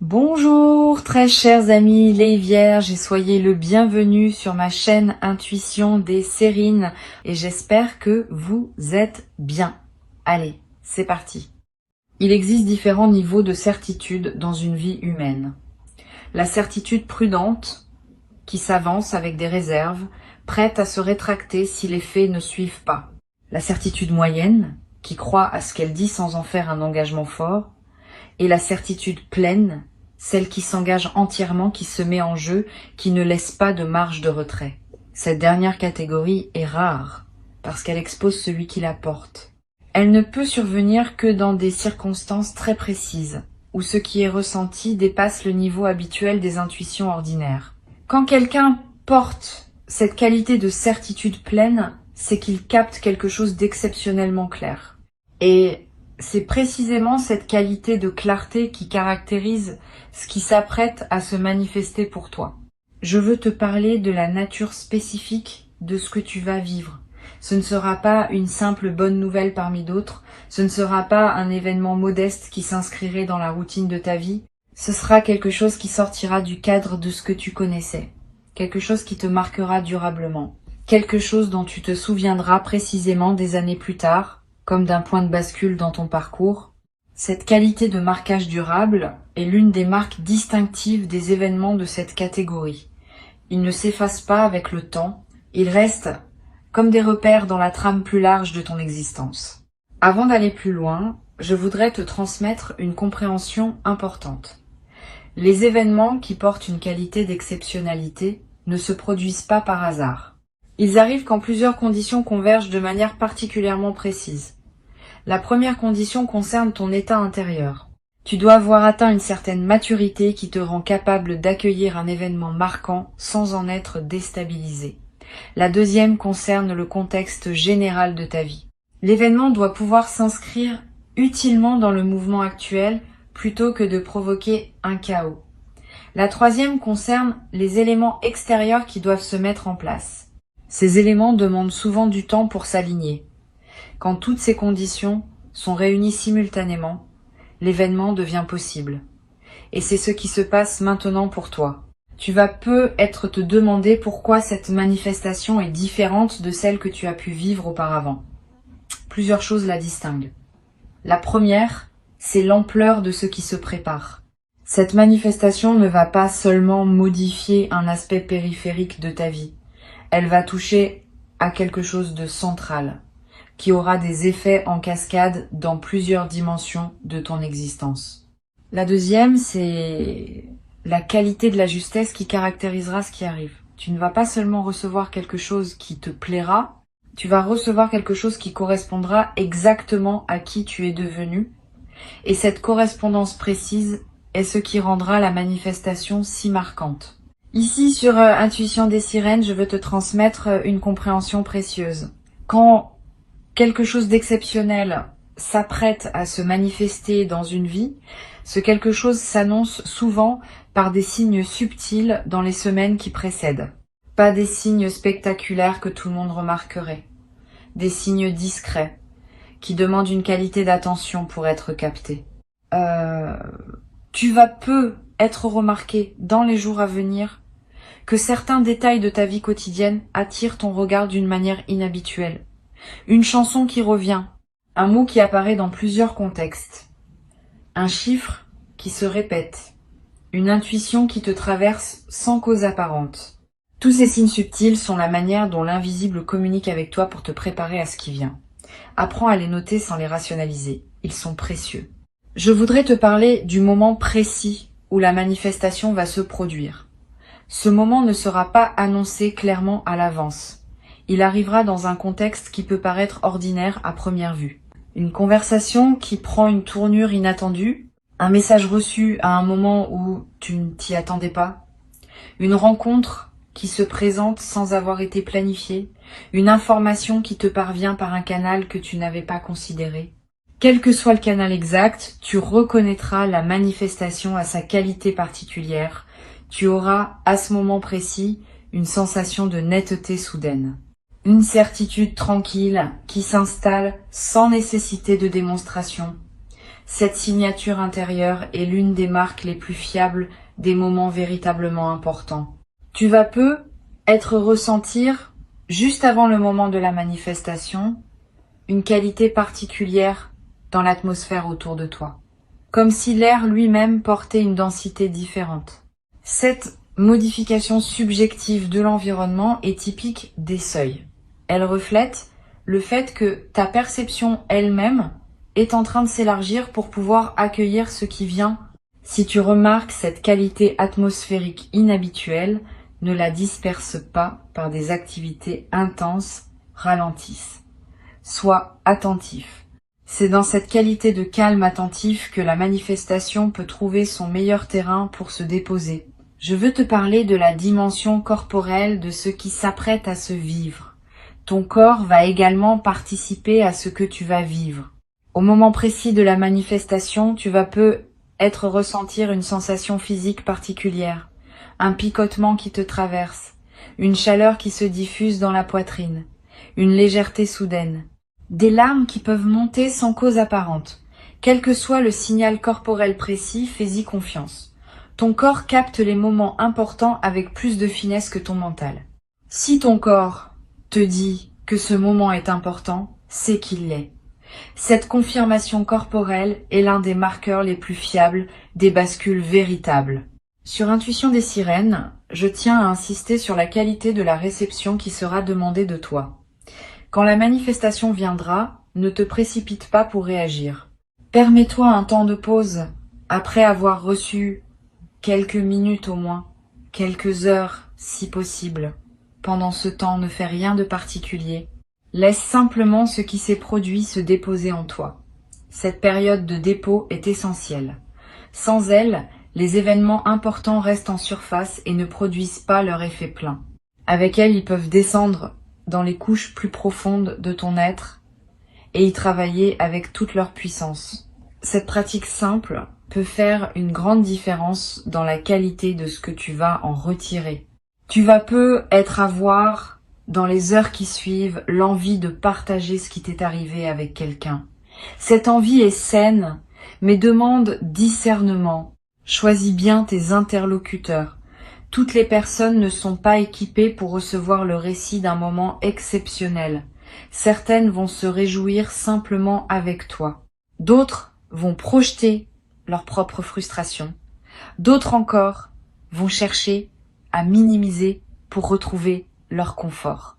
Bonjour très chers amis les vierges et soyez le bienvenu sur ma chaîne Intuition des Sérines et j'espère que vous êtes bien. Allez, c'est parti. Il existe différents niveaux de certitude dans une vie humaine. La certitude prudente qui s'avance avec des réserves, prête à se rétracter si les faits ne suivent pas. La certitude moyenne qui croit à ce qu'elle dit sans en faire un engagement fort. Et la certitude pleine, celle qui s'engage entièrement, qui se met en jeu, qui ne laisse pas de marge de retrait. Cette dernière catégorie est rare, parce qu'elle expose celui qui la porte. Elle ne peut survenir que dans des circonstances très précises, où ce qui est ressenti dépasse le niveau habituel des intuitions ordinaires. Quand quelqu'un porte cette qualité de certitude pleine, c'est qu'il capte quelque chose d'exceptionnellement clair. Et c'est précisément cette qualité de clarté qui caractérise ce qui s'apprête à se manifester pour toi. Je veux te parler de la nature spécifique de ce que tu vas vivre. Ce ne sera pas une simple bonne nouvelle parmi d'autres, ce ne sera pas un événement modeste qui s'inscrirait dans la routine de ta vie, ce sera quelque chose qui sortira du cadre de ce que tu connaissais, quelque chose qui te marquera durablement, quelque chose dont tu te souviendras précisément des années plus tard, comme d'un point de bascule dans ton parcours. Cette qualité de marquage durable est l'une des marques distinctives des événements de cette catégorie. Ils ne s'effacent pas avec le temps, ils restent comme des repères dans la trame plus large de ton existence. Avant d'aller plus loin, je voudrais te transmettre une compréhension importante. Les événements qui portent une qualité d'exceptionnalité ne se produisent pas par hasard. Ils arrivent quand plusieurs conditions convergent de manière particulièrement précise. La première condition concerne ton état intérieur. Tu dois avoir atteint une certaine maturité qui te rend capable d'accueillir un événement marquant sans en être déstabilisé. La deuxième concerne le contexte général de ta vie. L'événement doit pouvoir s'inscrire utilement dans le mouvement actuel plutôt que de provoquer un chaos. La troisième concerne les éléments extérieurs qui doivent se mettre en place. Ces éléments demandent souvent du temps pour s'aligner. Quand toutes ces conditions sont réunies simultanément, l'événement devient possible. Et c'est ce qui se passe maintenant pour toi. Tu vas peut-être te demander pourquoi cette manifestation est différente de celle que tu as pu vivre auparavant. Plusieurs choses la distinguent. La première, c'est l'ampleur de ce qui se prépare. Cette manifestation ne va pas seulement modifier un aspect périphérique de ta vie. Elle va toucher à quelque chose de central, qui aura des effets en cascade dans plusieurs dimensions de ton existence. La deuxième, c'est la qualité de la justesse qui caractérisera ce qui arrive. Tu ne vas pas seulement recevoir quelque chose qui te plaira, tu vas recevoir quelque chose qui correspondra exactement à qui tu es devenu. Et cette correspondance précise est ce qui rendra la manifestation si marquante. Ici, sur Intuition des Sirènes, je veux te transmettre une compréhension précieuse. Quand quelque chose d'exceptionnel s'apprête à se manifester dans une vie, ce quelque chose s'annonce souvent par des signes subtils dans les semaines qui précèdent. Pas des signes spectaculaires que tout le monde remarquerait. Des signes discrets, qui demandent une qualité d'attention pour être captés. Tu vas peu être remarqué dans les jours à venir que certains détails de ta vie quotidienne attirent ton regard d'une manière inhabituelle. Une chanson qui revient, un mot qui apparaît dans plusieurs contextes, un chiffre qui se répète, une intuition qui te traverse sans cause apparente. Tous ces signes subtils sont la manière dont l'invisible communique avec toi pour te préparer à ce qui vient. Apprends à les noter sans les rationaliser, ils sont précieux. Je voudrais te parler du moment précis où la manifestation va se produire. Ce moment ne sera pas annoncé clairement à l'avance. Il arrivera dans un contexte qui peut paraître ordinaire à première vue. Une conversation qui prend une tournure inattendue, un message reçu à un moment où tu ne t'y attendais pas, une rencontre qui se présente sans avoir été planifiée, une information qui te parvient par un canal que tu n'avais pas considéré. Quel que soit le canal exact, tu reconnaîtras la manifestation à sa qualité particulière. Tu auras, à ce moment précis, une sensation de netteté soudaine. Une certitude tranquille qui s'installe sans nécessité de démonstration. Cette signature intérieure est l'une des marques les plus fiables des moments véritablement importants. Tu vas peu être ressentir, juste avant le moment de la manifestation, une qualité particulière dans l'atmosphère autour de toi, comme si l'air lui-même portait une densité différente. Cette modification subjective de l'environnement est typique des seuils. Elle reflète le fait que ta perception elle-même est en train de s'élargir pour pouvoir accueillir ce qui vient. Si tu remarques cette qualité atmosphérique inhabituelle, ne la disperse pas par des activités intenses, ralentissent. Sois attentif. C'est dans cette qualité de calme attentif que la manifestation peut trouver son meilleur terrain pour se déposer. Je veux te parler de la dimension corporelle de ce qui s'apprête à se vivre. Ton corps va également participer à ce que tu vas vivre. Au moment précis de la manifestation, tu vas peut-être ressentir une sensation physique particulière, un picotement qui te traverse, une chaleur qui se diffuse dans la poitrine, une légèreté soudaine, des larmes qui peuvent monter sans cause apparente. Quel que soit le signal corporel précis, fais-y confiance. Ton corps capte les moments importants avec plus de finesse que ton mental. Si ton corps te dit que ce moment est important, c'est qu'il l'est. Cette confirmation corporelle est l'un des marqueurs les plus fiables des bascules véritables. Sur Intuition des sirènes, je tiens à insister sur la qualité de la réception qui sera demandée de toi. Quand la manifestation viendra, ne te précipite pas pour réagir. Permets-toi un temps de pause après avoir reçu quelques minutes au moins, quelques heures si possible. Pendant ce temps, ne fais rien de particulier. Laisse simplement ce qui s'est produit se déposer en toi. Cette période de dépôt est essentielle. Sans elle, les événements importants restent en surface et ne produisent pas leur effet plein. Avec elle, ils peuvent descendre dans les couches plus profondes de ton être et y travailler avec toute leur puissance. Cette pratique simple peut faire une grande différence dans la qualité de ce que tu vas en retirer. Tu vas peut-être avoir, dans les heures qui suivent, l'envie de partager ce qui t'est arrivé avec quelqu'un. Cette envie est saine, mais demande discernement. Choisis bien tes interlocuteurs. Toutes les personnes ne sont pas équipées pour recevoir le récit d'un moment exceptionnel. Certaines vont se réjouir simplement avec toi. D'autres vont projeter leur propre frustration. D'autres encore vont chercher à minimiser pour retrouver leur confort.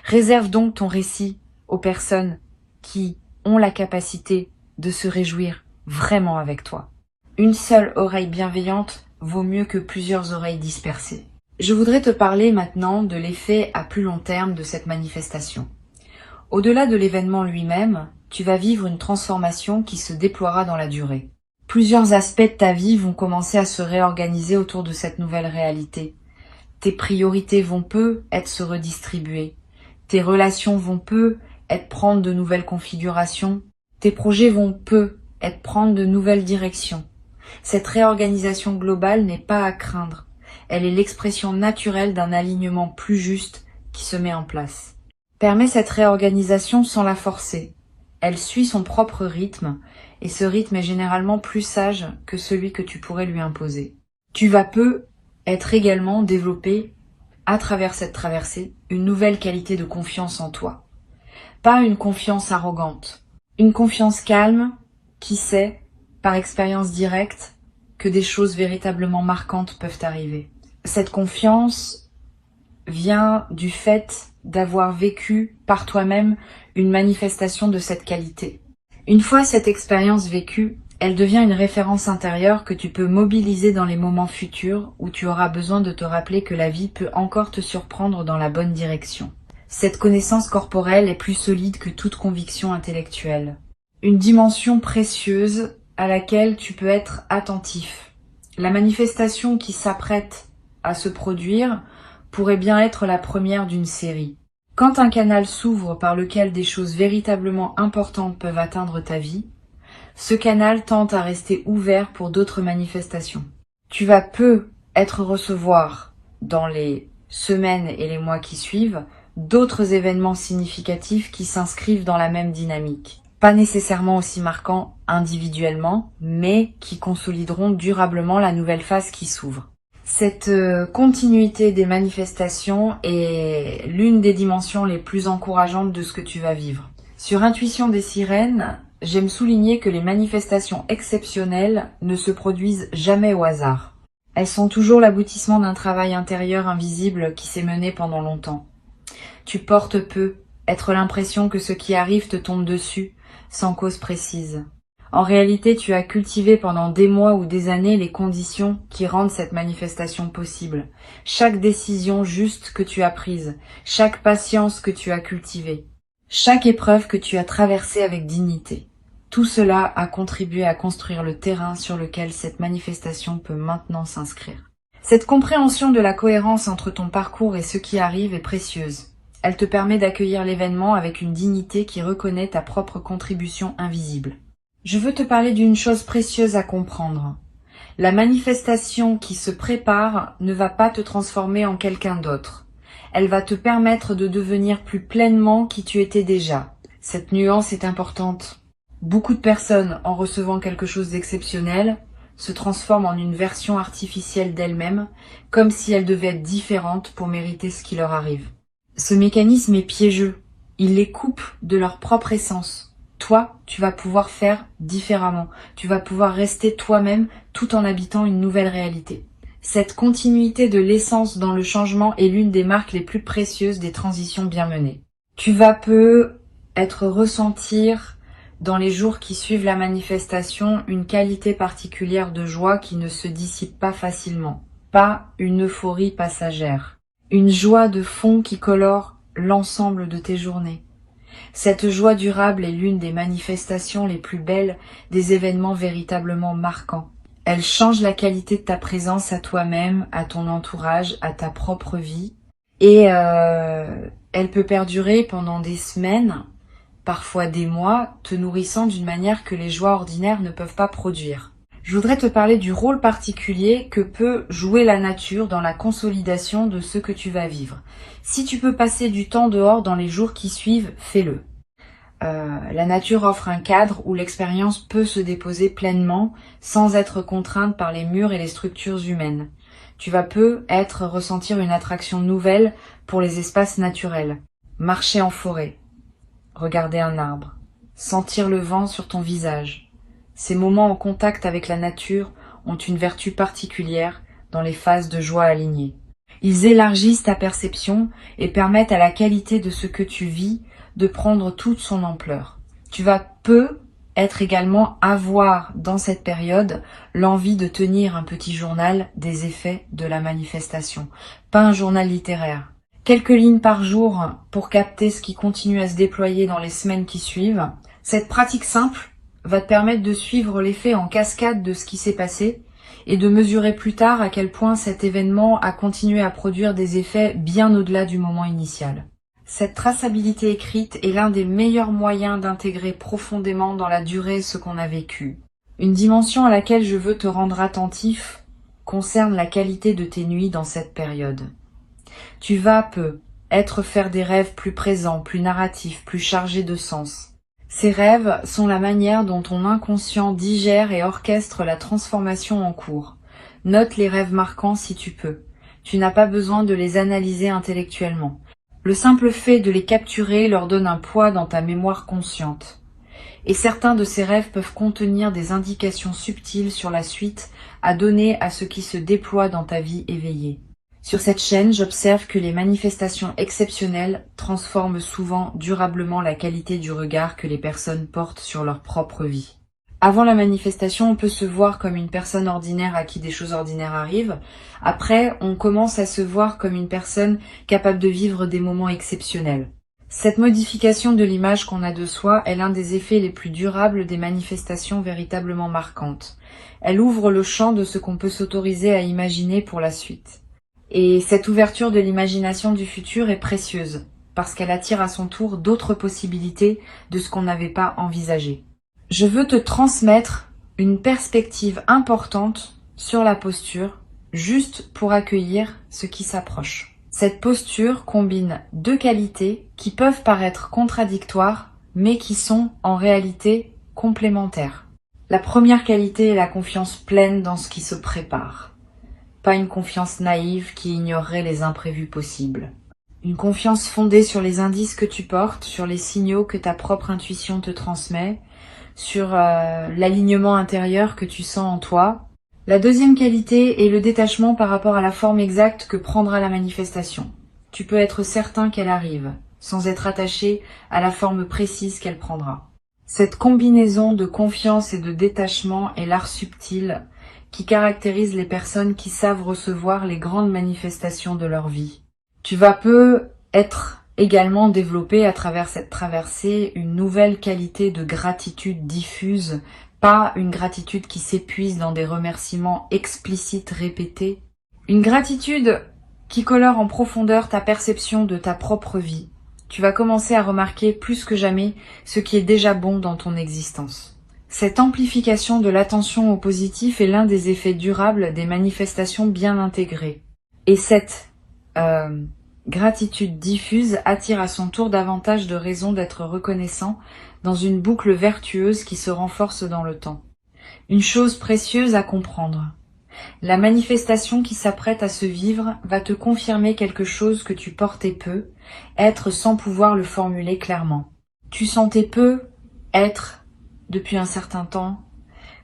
Réserve donc ton récit aux personnes qui ont la capacité de se réjouir vraiment avec toi. Une seule oreille bienveillante vaut mieux que plusieurs oreilles dispersées. Je voudrais te parler maintenant de l'effet à plus long terme de cette manifestation. Au-delà de l'événement lui-même, tu vas vivre une transformation qui se déploiera dans la durée. Plusieurs aspects de ta vie vont commencer à se réorganiser autour de cette nouvelle réalité. Tes priorités vont peut-être se redistribuer. Tes relations vont peut-être prendre de nouvelles configurations. Tes projets vont peut-être prendre de nouvelles directions. Cette réorganisation globale n'est pas à craindre. Elle est l'expression naturelle d'un alignement plus juste qui se met en place. Permets cette réorganisation sans la forcer. Elle suit son propre rythme, et ce rythme est généralement plus sage que celui que tu pourrais lui imposer. Tu vas être également développer, à travers cette traversée, une nouvelle qualité de confiance en toi. Pas une confiance arrogante, une confiance calme qui sait, par expérience directe, que des choses véritablement marquantes peuvent arriver. Cette confiance vient du fait d'avoir vécu par toi-même une manifestation de cette qualité. Une fois cette expérience vécue, elle devient une référence intérieure que tu peux mobiliser dans les moments futurs où tu auras besoin de te rappeler que la vie peut encore te surprendre dans la bonne direction. Cette connaissance corporelle est plus solide que toute conviction intellectuelle. Une dimension précieuse à laquelle tu peux être attentif. La manifestation qui s'apprête à se produire pourrait bien être la première d'une série. Quand un canal s'ouvre par lequel des choses véritablement importantes peuvent atteindre ta vie, ce canal tente à rester ouvert pour d'autres manifestations. Tu vas peut-être recevoir, dans les semaines et les mois qui suivent, d'autres événements significatifs qui s'inscrivent dans la même dynamique. Pas nécessairement aussi marquants individuellement, mais qui consolideront durablement la nouvelle phase qui s'ouvre. Cette continuité des manifestations est l'une des dimensions les plus encourageantes de ce que tu vas vivre. Sur Intuition des sirènes, j'aime souligner que les manifestations exceptionnelles ne se produisent jamais au hasard. Elles sont toujours l'aboutissement d'un travail intérieur invisible qui s'est mené pendant longtemps. Tu portes peu, être l'impression que ce qui arrive te tombe dessus, sans cause précise. En réalité, tu as cultivé pendant des mois ou des années les conditions qui rendent cette manifestation possible. Chaque décision juste que tu as prise, chaque patience que tu as cultivée, chaque épreuve que tu as traversée avec dignité. Tout cela a contribué à construire le terrain sur lequel cette manifestation peut maintenant s'inscrire. Cette compréhension de la cohérence entre ton parcours et ce qui arrive est précieuse. Elle te permet d'accueillir l'événement avec une dignité qui reconnaît ta propre contribution invisible. Je veux te parler d'une chose précieuse à comprendre. La manifestation qui se prépare ne va pas te transformer en quelqu'un d'autre. Elle va te permettre de devenir plus pleinement qui tu étais déjà. Cette nuance est importante. Beaucoup de personnes, en recevant quelque chose d'exceptionnel, se transforment en une version artificielle d'elles-mêmes, comme si elles devaient être différentes pour mériter ce qui leur arrive. Ce mécanisme est piégeux. Il les coupe de leur propre essence. Toi, tu vas pouvoir faire différemment. Tu vas pouvoir rester toi-même tout en habitant une nouvelle réalité. Cette continuité de l'essence dans le changement est l'une des marques les plus précieuses des transitions bien menées. Tu vas peut-être ressentir dans les jours qui suivent la manifestation une qualité particulière de joie qui ne se dissipe pas facilement. Pas une euphorie passagère. Une joie de fond qui colore l'ensemble de tes journées. Cette joie durable est l'une des manifestations les plus belles des événements véritablement marquants. Elle change la qualité de ta présence à toi-même, à ton entourage, à ta propre vie. Et elle peut perdurer pendant des semaines, parfois des mois, te nourrissant d'une manière que les joies ordinaires ne peuvent pas produire. Je voudrais te parler du rôle particulier que peut jouer la nature dans la consolidation de ce que tu vas vivre. Si tu peux passer du temps dehors dans les jours qui suivent, fais-le. La nature offre un cadre où l'expérience peut se déposer pleinement sans être contrainte par les murs et les structures humaines. Tu vas peut-être ressentir une attraction nouvelle pour les espaces naturels. Marcher en forêt, regarder un arbre, sentir le vent sur ton visage. Ces moments en contact avec la nature ont une vertu particulière dans les phases de joie alignées. Ils élargissent ta perception et permettent à la qualité de ce que tu vis de prendre toute son ampleur. Tu vas peut-être également avoir dans cette période l'envie de tenir un petit journal des effets de la manifestation, pas un journal littéraire. Quelques lignes par jour pour capter ce qui continue à se déployer dans les semaines qui suivent. Cette pratique simple va te permettre de suivre l'effet en cascade de ce qui s'est passé et de mesurer plus tard à quel point cet événement a continué à produire des effets bien au-delà du moment initial. Cette traçabilité écrite est l'un des meilleurs moyens d'intégrer profondément dans la durée ce qu'on a vécu. Une dimension à laquelle je veux te rendre attentif concerne la qualité de tes nuits dans cette période. Tu vas peut-être faire des rêves plus présents, plus narratifs, plus chargés de sens. Ces rêves sont la manière dont ton inconscient digère et orchestre la transformation en cours. Note les rêves marquants si tu peux. Tu n'as pas besoin de les analyser intellectuellement. Le simple fait de les capturer leur donne un poids dans ta mémoire consciente. Et certains de ces rêves peuvent contenir des indications subtiles sur la suite à donner à ce qui se déploie dans ta vie éveillée. Sur cette chaîne, j'observe que les manifestations exceptionnelles transforment souvent durablement la qualité du regard que les personnes portent sur leur propre vie. Avant la manifestation, on peut se voir comme une personne ordinaire à qui des choses ordinaires arrivent. Après, on commence à se voir comme une personne capable de vivre des moments exceptionnels. Cette modification de l'image qu'on a de soi est l'un des effets les plus durables des manifestations véritablement marquantes. Elle ouvre le champ de ce qu'on peut s'autoriser à imaginer pour la suite. Et cette ouverture de l'imagination du futur est précieuse, parce qu'elle attire à son tour d'autres possibilités de ce qu'on n'avait pas envisagé. Je veux te transmettre une perspective importante sur la posture, juste pour accueillir ce qui s'approche. Cette posture combine deux qualités qui peuvent paraître contradictoires, mais qui sont en réalité complémentaires. La première qualité est la confiance pleine dans ce qui se prépare. Pas une confiance naïve qui ignorerait les imprévus possibles. Une confiance fondée sur les indices que tu portes, sur les signaux que ta propre intuition te transmet, sur l'alignement intérieur que tu sens en toi. La deuxième qualité est le détachement par rapport à la forme exacte que prendra la manifestation. Tu peux être certain qu'elle arrive, sans être attaché à la forme précise qu'elle prendra. Cette combinaison de confiance et de détachement est l'art subtil qui caractérise les personnes qui savent recevoir les grandes manifestations de leur vie. Tu vas peu être également développé à travers cette traversée une nouvelle qualité de gratitude diffuse, pas une gratitude qui s'épuise dans des remerciements explicites répétés. Une gratitude qui colore en profondeur ta perception de ta propre vie. Tu vas commencer à remarquer plus que jamais ce qui est déjà bon dans ton existence. Cette amplification de l'attention au positif est l'un des effets durables des manifestations bien intégrées. Et cette gratitude diffuse attire à son tour davantage de raisons d'être reconnaissant dans une boucle vertueuse qui se renforce dans le temps. Une chose précieuse à comprendre. La manifestation qui s'apprête à se vivre va te confirmer quelque chose que tu portais peu, être sans pouvoir le formuler clairement. Tu sentais peu être, depuis un certain temps,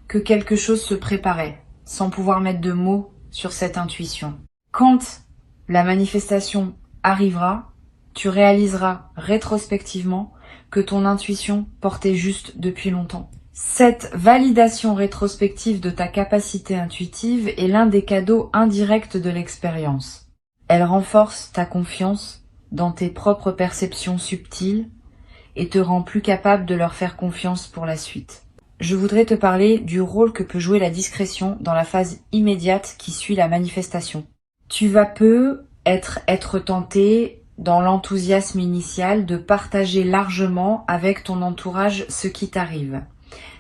que quelque chose se préparait, sans pouvoir mettre de mots sur cette intuition. Quand la manifestation arrivera, tu réaliseras rétrospectivement que ton intuition portait juste depuis longtemps. Cette validation rétrospective de ta capacité intuitive est l'un des cadeaux indirects de l'expérience. Elle renforce ta confiance dans tes propres perceptions subtiles et te rend plus capable de leur faire confiance pour la suite. Je voudrais te parler du rôle que peut jouer la discrétion dans la phase immédiate qui suit la manifestation. Tu vas peu être tenté, dans l'enthousiasme initial, de partager largement avec ton entourage ce qui t'arrive.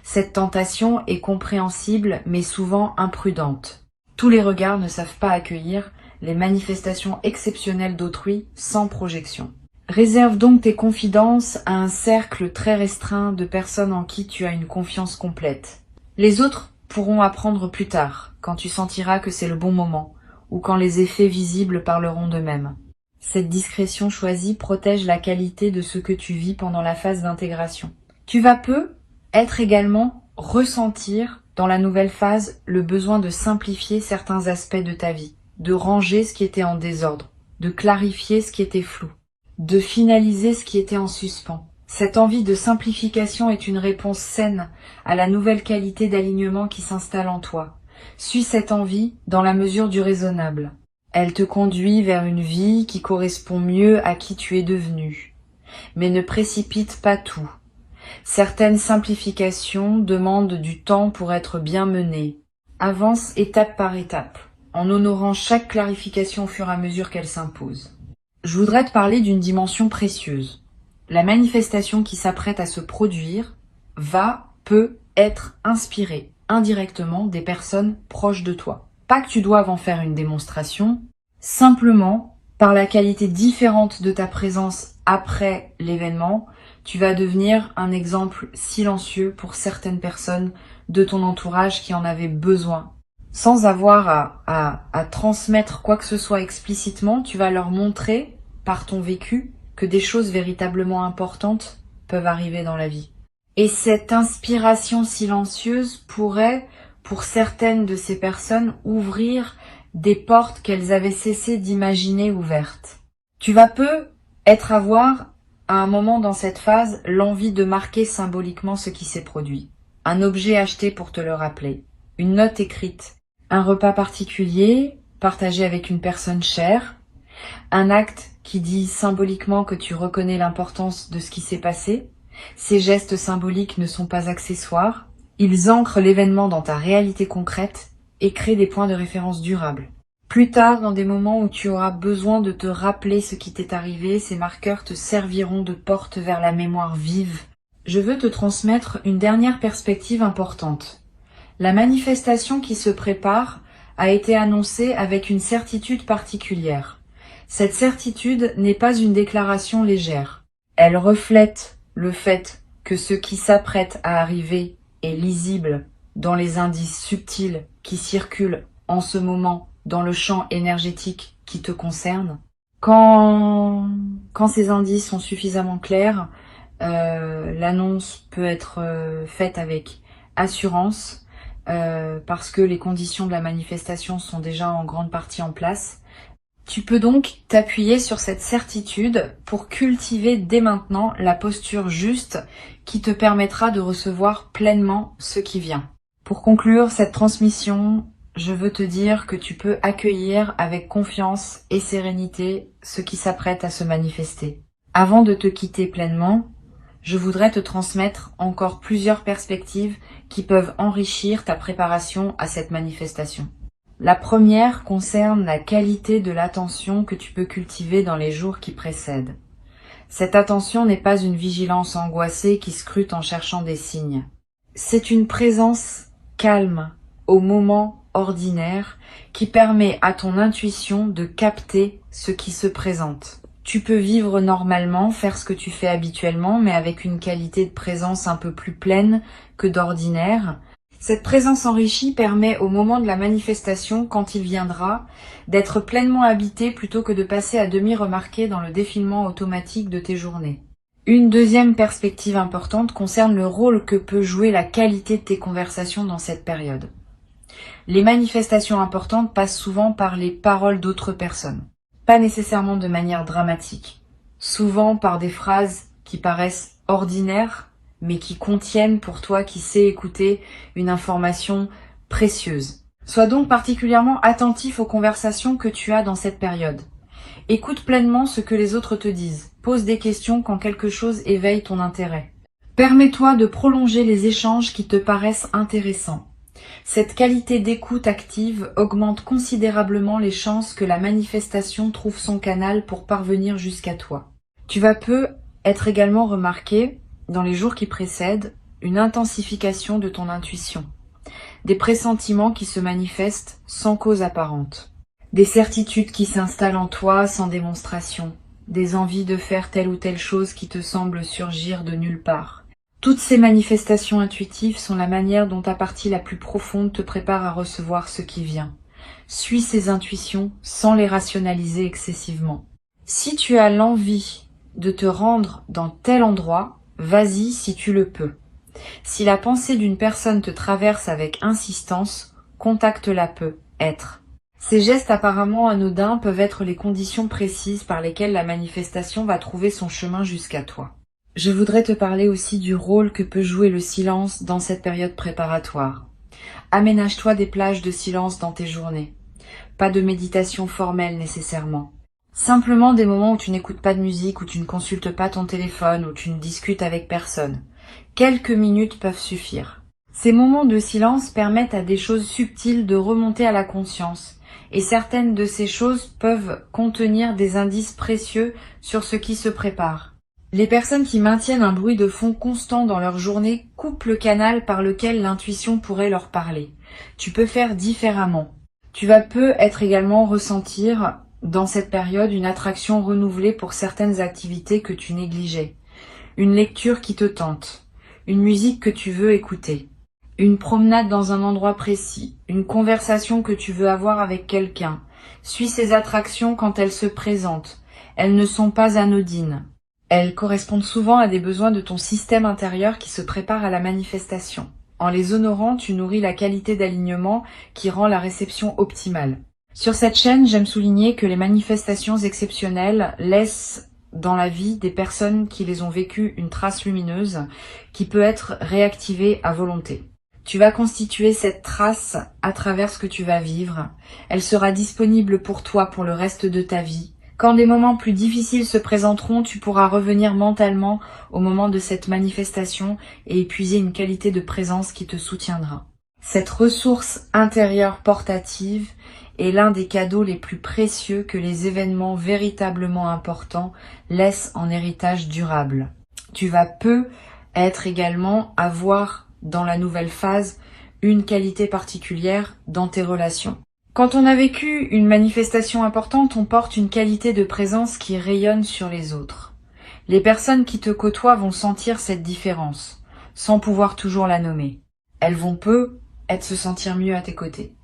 Cette tentation est compréhensible mais souvent imprudente. Tous les regards ne savent pas accueillir les manifestations exceptionnelles d'autrui sans projection. Réserve donc tes confidences à un cercle très restreint de personnes en qui tu as une confiance complète. Les autres pourront apprendre plus tard, quand tu sentiras que c'est le bon moment, ou quand les effets visibles parleront d'eux-mêmes. Cette discrétion choisie protège la qualité de ce que tu vis pendant la phase d'intégration. Tu vas peu être également ressentir dans la nouvelle phase le besoin de simplifier certains aspects de ta vie, de ranger ce qui était en désordre, de clarifier ce qui était flou, de finaliser ce qui était en suspens. Cette envie de simplification est une réponse saine à la nouvelle qualité d'alignement qui s'installe en toi. Suis cette envie dans la mesure du raisonnable. Elle te conduit vers une vie qui correspond mieux à qui tu es devenu. Mais ne précipite pas tout. Certaines simplifications demandent du temps pour être bien menées. Avance étape par étape, en honorant chaque clarification au fur et à mesure qu'elle s'impose. Je voudrais te parler d'une dimension précieuse. La manifestation qui s'apprête à se produire peut être inspirée indirectement des personnes proches de toi. Pas que tu doives en faire une démonstration, simplement, par la qualité différente de ta présence après l'événement, tu vas devenir un exemple silencieux pour certaines personnes de ton entourage qui en avaient besoin. Sans avoir à transmettre quoi que ce soit explicitement, tu vas leur montrer, par ton vécu, que des choses véritablement importantes peuvent arriver dans la vie. Et cette inspiration silencieuse pourrait, pour certaines de ces personnes, ouvrir des portes qu'elles avaient cessé d'imaginer ouvertes. Tu vas peu avoir, à un moment dans cette phase, l'envie de marquer symboliquement ce qui s'est produit. Un objet acheté pour te le rappeler, une note écrite, un repas particulier partagé avec une personne chère, un acte qui dit symboliquement que tu reconnais l'importance de ce qui s'est passé. Ces gestes symboliques ne sont pas accessoires, ils ancrent l'événement dans ta réalité concrète et créent des points de référence durables. Plus tard, dans des moments où tu auras besoin de te rappeler ce qui t'est arrivé, ces marqueurs te serviront de porte vers la mémoire vive. Je veux te transmettre une dernière perspective importante. La manifestation qui se prépare a été annoncée avec une certitude particulière. Cette certitude n'est pas une déclaration légère. Elle reflète le fait que ce qui s'apprête à arriver est lisible dans les indices subtils qui circulent en ce moment dans le champ énergétique qui te concerne. Quand ces indices sont suffisamment clairs, l'annonce peut être faite avec assurance parce que les conditions de la manifestation sont déjà en grande partie en place. Tu peux donc t'appuyer sur cette certitude pour cultiver dès maintenant la posture juste qui te permettra de recevoir pleinement ce qui vient. Pour conclure cette transmission, je veux te dire que tu peux accueillir avec confiance et sérénité ce qui s'apprête à se manifester. Avant de te quitter pleinement, je voudrais te transmettre encore plusieurs perspectives qui peuvent enrichir ta préparation à cette manifestation. La première concerne la qualité de l'attention que tu peux cultiver dans les jours qui précèdent. Cette attention n'est pas une vigilance angoissée qui scrute en cherchant des signes. C'est une présence calme au moment ordinaire qui permet à ton intuition de capter ce qui se présente. Tu peux vivre normalement, faire ce que tu fais habituellement, mais avec une qualité de présence un peu plus pleine que d'ordinaire. Cette présence enrichie permet au moment de la manifestation, quand il viendra, d'être pleinement habité plutôt que de passer à demi remarqué dans le défilement automatique de tes journées. Une deuxième perspective importante concerne le rôle que peut jouer la qualité de tes conversations dans cette période. Les manifestations importantes passent souvent par les paroles d'autres personnes, pas nécessairement de manière dramatique, souvent par des phrases qui paraissent ordinaires, mais qui contiennent pour toi qui sais écouter une information précieuse. Sois donc particulièrement attentif aux conversations que tu as dans cette période. Écoute pleinement ce que les autres te disent. Pose des questions quand quelque chose éveille ton intérêt. Permets-toi de prolonger les échanges qui te paraissent intéressants. Cette qualité d'écoute active augmente considérablement les chances que la manifestation trouve son canal pour parvenir jusqu'à toi. Tu vas peu être également remarqué, dans les jours qui précèdent, une intensification de ton intuition. Des pressentiments qui se manifestent sans cause apparente. Des certitudes qui s'installent en toi sans démonstration. Des envies de faire telle ou telle chose qui te semblent surgir de nulle part. Toutes ces manifestations intuitives sont la manière dont ta partie la plus profonde te prépare à recevoir ce qui vient. Suis ces intuitions sans les rationaliser excessivement. Si tu as l'envie de te rendre dans tel endroit, vas-y si tu le peux. Si la pensée d'une personne te traverse avec insistance, contacte-la peu, être. Ces gestes apparemment anodins peuvent être les conditions précises par lesquelles la manifestation va trouver son chemin jusqu'à toi. Je voudrais te parler aussi du rôle que peut jouer le silence dans cette période préparatoire. Aménage-toi des plages de silence dans tes journées. Pas de méditation formelle nécessairement. Simplement des moments où tu n'écoutes pas de musique, où tu ne consultes pas ton téléphone, où tu ne discutes avec personne. Quelques minutes peuvent suffire. Ces moments de silence permettent à des choses subtiles de remonter à la conscience, et certaines de ces choses peuvent contenir des indices précieux sur ce qui se prépare. Les personnes qui maintiennent un bruit de fond constant dans leur journée coupent le canal par lequel l'intuition pourrait leur parler. Tu peux faire différemment. Tu vas peu être également ressentir dans cette période une attraction renouvelée pour certaines activités que tu négligeais. Une lecture qui te tente. Une musique que tu veux écouter. Une promenade dans un endroit précis. Une conversation que tu veux avoir avec quelqu'un. Suis ces attractions quand elles se présentent. Elles ne sont pas anodines. Elles correspondent souvent à des besoins de ton système intérieur qui se prépare à la manifestation. En les honorant, tu nourris la qualité d'alignement qui rend la réception optimale. Sur cette chaîne, j'aime souligner que les manifestations exceptionnelles laissent dans la vie des personnes qui les ont vécues une trace lumineuse qui peut être réactivée à volonté. Tu vas constituer cette trace à travers ce que tu vas vivre. Elle sera disponible pour toi pour le reste de ta vie. Quand des moments plus difficiles se présenteront, tu pourras revenir mentalement au moment de cette manifestation et épuiser une qualité de présence qui te soutiendra. Cette ressource intérieure portative est l'un des cadeaux les plus précieux que les événements véritablement importants laissent en héritage durable. Tu vas peu être également avoir dans la nouvelle phase une qualité particulière dans tes relations. Quand on a vécu une manifestation importante, on porte une qualité de présence qui rayonne sur les autres. Les personnes qui te côtoient vont sentir cette différence, sans pouvoir toujours la nommer. Elles vont peu être se sentir mieux à tes côtés.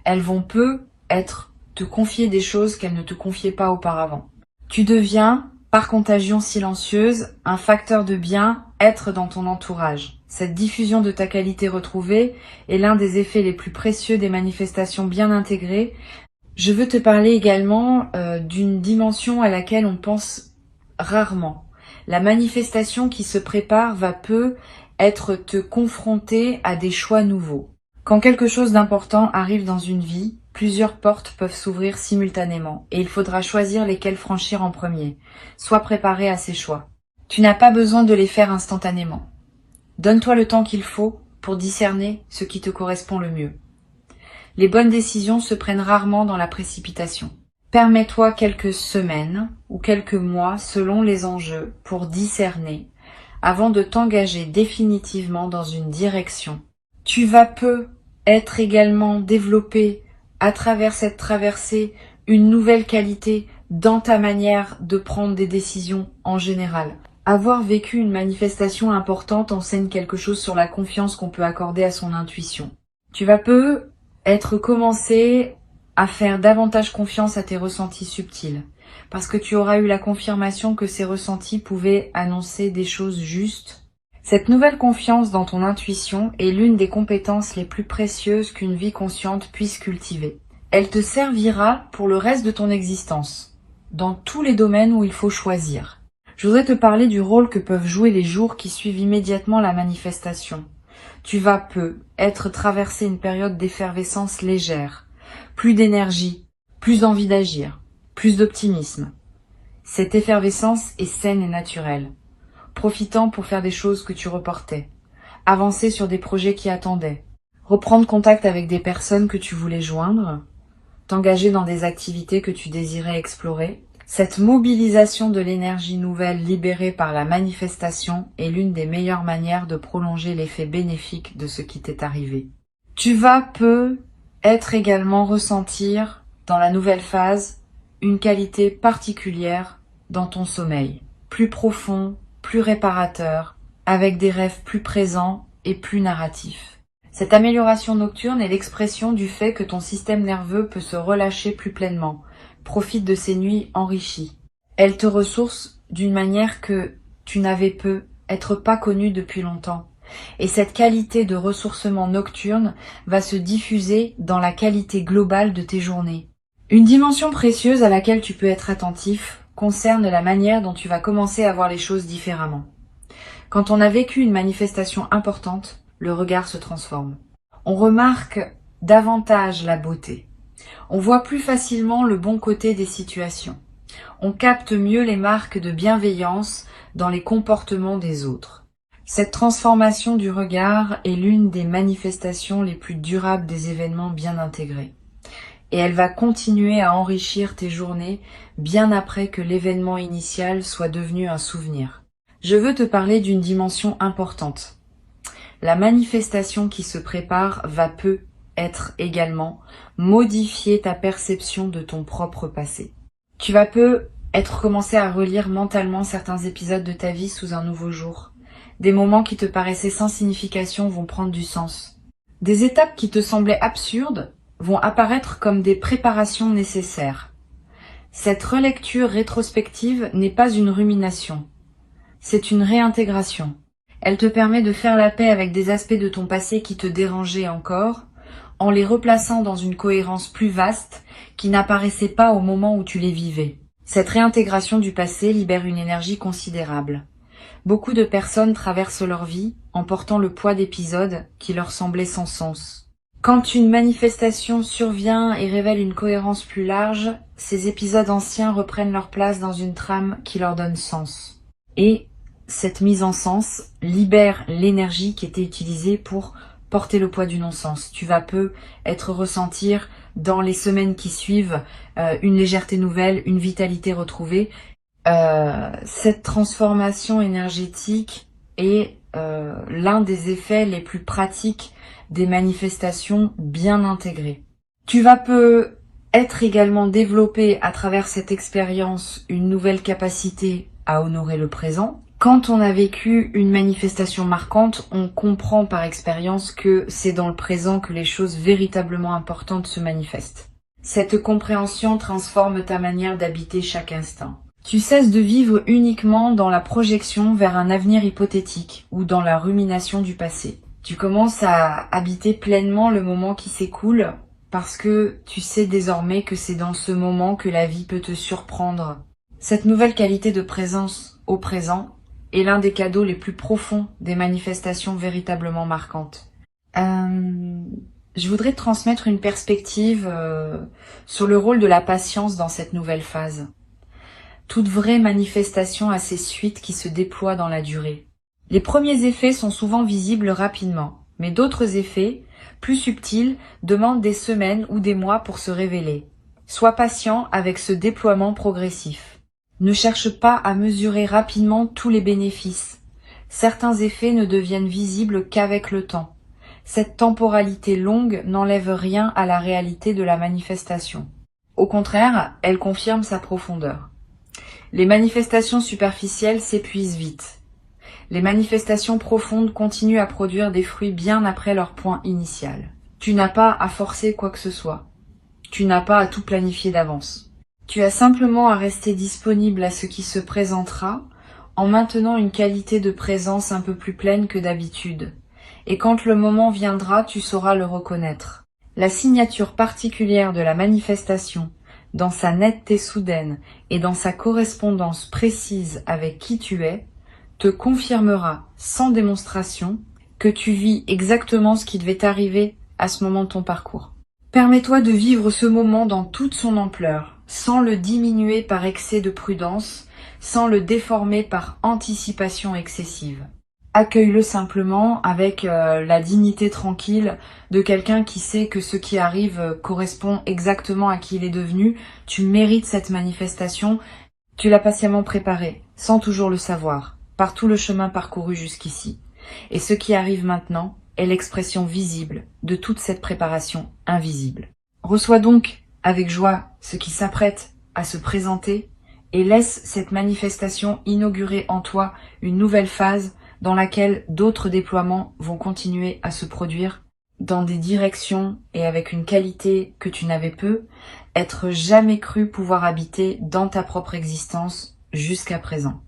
Elles vont peu être te confier des choses qu'elles ne te confiaient pas auparavant. Tu deviens, par contagion silencieuse, un facteur de bien-être dans ton entourage. Cette diffusion de ta qualité retrouvée est l'un des effets les plus précieux des manifestations bien intégrées. Je veux te parler également d'une dimension à laquelle on pense rarement. La manifestation qui se prépare va peu être te confronter à des choix nouveaux. Quand quelque chose d'important arrive dans une vie, plusieurs portes peuvent s'ouvrir simultanément et il faudra choisir lesquelles franchir en premier. Sois préparé à ces choix. Tu n'as pas besoin de les faire instantanément. Donne-toi le temps qu'il faut pour discerner ce qui te correspond le mieux. Les bonnes décisions se prennent rarement dans la précipitation. Permets-toi quelques semaines ou quelques mois selon les enjeux pour discerner avant de t'engager définitivement dans une direction. Tu vas peu être également développé à travers cette traversée une nouvelle qualité dans ta manière de prendre des décisions en général. Avoir vécu une manifestation importante enseigne quelque chose sur la confiance qu'on peut accorder à son intuition. Tu vas peu être commencé à faire davantage confiance à tes ressentis subtils, parce que tu auras eu la confirmation que ces ressentis pouvaient annoncer des choses justes. Cette nouvelle confiance dans ton intuition est l'une des compétences les plus précieuses qu'une vie consciente puisse cultiver. Elle te servira pour le reste de ton existence, dans tous les domaines où il faut choisir. Je voudrais te parler du rôle que peuvent jouer les jours qui suivent immédiatement la manifestation. Tu vas peu être traversé une période d'effervescence légère, plus d'énergie, plus d'envie d'agir, plus d'optimisme. Cette effervescence est saine et naturelle, profitant pour faire des choses que tu reportais, avancer sur des projets qui attendaient, reprendre contact avec des personnes que tu voulais joindre, t'engager dans des activités que tu désirais explorer. Cette mobilisation de l'énergie nouvelle libérée par la manifestation est l'une des meilleures manières de prolonger l'effet bénéfique de ce qui t'est arrivé. Tu vas peu être également ressentir, dans la nouvelle phase, une qualité particulière dans ton sommeil, plus profond, plus réparateur, avec des rêves plus présents et plus narratifs. Cette amélioration nocturne est l'expression du fait que ton système nerveux peut se relâcher plus pleinement, profite de ces nuits enrichies. Elle te ressource d'une manière que tu n'avais peu, être pas connue depuis longtemps. Et cette qualité de ressourcement nocturne va se diffuser dans la qualité globale de tes journées. Une dimension précieuse à laquelle tu peux être attentif concerne la manière dont tu vas commencer à voir les choses différemment. Quand on a vécu une manifestation importante, le regard se transforme. On remarque davantage la beauté. On voit plus facilement le bon côté des situations. On capte mieux les marques de bienveillance dans les comportements des autres. Cette transformation du regard est l'une des manifestations les plus durables des événements bien intégrés. Et elle va continuer à enrichir tes journées bien après que l'événement initial soit devenu un souvenir. Je veux te parler d'une dimension importante. La manifestation qui se prépare va peu être également modifier ta perception de ton propre passé. Tu vas peu être commencé à relire mentalement certains épisodes de ta vie sous un nouveau jour. Des moments qui te paraissaient sans signification vont prendre du sens. Des étapes qui te semblaient absurdes vont apparaître comme des préparations nécessaires. Cette relecture rétrospective n'est pas une rumination, c'est une réintégration. Elle te permet de faire la paix avec des aspects de ton passé qui te dérangeaient encore, en les replaçant dans une cohérence plus vaste qui n'apparaissait pas au moment où tu les vivais. Cette réintégration du passé libère une énergie considérable. Beaucoup de personnes traversent leur vie en portant le poids d'épisodes qui leur semblaient sans sens. Quand une manifestation survient et révèle une cohérence plus large, ces épisodes anciens reprennent leur place dans une trame qui leur donne sens. Et cette mise en sens libère l'énergie qui était utilisée pour porter le poids du non-sens. Tu vas peu être ressentir dans les semaines qui suivent une légèreté nouvelle, une vitalité retrouvée. Cette transformation énergétique est l'un des effets les plus pratiques des manifestations bien intégrées. Tu vas peu être également développé à travers cette expérience une nouvelle capacité à honorer le présent. Quand on a vécu une manifestation marquante, on comprend par expérience que c'est dans le présent que les choses véritablement importantes se manifestent. Cette compréhension transforme ta manière d'habiter chaque instant. Tu cesses de vivre uniquement dans la projection vers un avenir hypothétique ou dans la rumination du passé. Tu commences à habiter pleinement le moment qui s'écoule parce que tu sais désormais que c'est dans ce moment que la vie peut te surprendre. Cette nouvelle qualité de présence au présent est l'un des cadeaux les plus profonds des manifestations véritablement marquantes. Je voudrais te transmettre une perspective sur le rôle de la patience dans cette nouvelle phase. Toute vraie manifestation a ses suites qui se déploient dans la durée. Les premiers effets sont souvent visibles rapidement, mais d'autres effets, plus subtils, demandent des semaines ou des mois pour se révéler. Sois patient avec ce déploiement progressif. Ne cherche pas à mesurer rapidement tous les bénéfices. Certains effets ne deviennent visibles qu'avec le temps. Cette temporalité longue n'enlève rien à la réalité de la manifestation. Au contraire, elle confirme sa profondeur. Les manifestations superficielles s'épuisent vite. Les manifestations profondes continuent à produire des fruits bien après leur point initial. Tu n'as pas à forcer quoi que ce soit. Tu n'as pas à tout planifier d'avance. Tu as simplement à rester disponible à ce qui se présentera en maintenant une qualité de présence un peu plus pleine que d'habitude. Et quand le moment viendra, tu sauras le reconnaître. La signature particulière de la manifestation, dans sa netteté soudaine et dans sa correspondance précise avec qui tu es, te confirmera sans démonstration que tu vis exactement ce qui devait t'arriver à ce moment de ton parcours. Permets-toi de vivre ce moment dans toute son ampleur, sans le diminuer par excès de prudence, sans le déformer par anticipation excessive. Accueille-le simplement avec la dignité tranquille de quelqu'un qui sait que ce qui arrive correspond exactement à qui il est devenu. Tu mérites cette manifestation, tu l'as patiemment préparée, sans toujours le savoir, par tout le chemin parcouru jusqu'ici. Et ce qui arrive maintenant est l'expression visible de toute cette préparation invisible. Reçois donc avec joie ce qui s'apprête à se présenter et laisse cette manifestation inaugurer en toi une nouvelle phase dans laquelle d'autres déploiements vont continuer à se produire dans des directions et avec une qualité que tu n'avais peu, être jamais cru pouvoir habiter dans ta propre existence jusqu'à présent.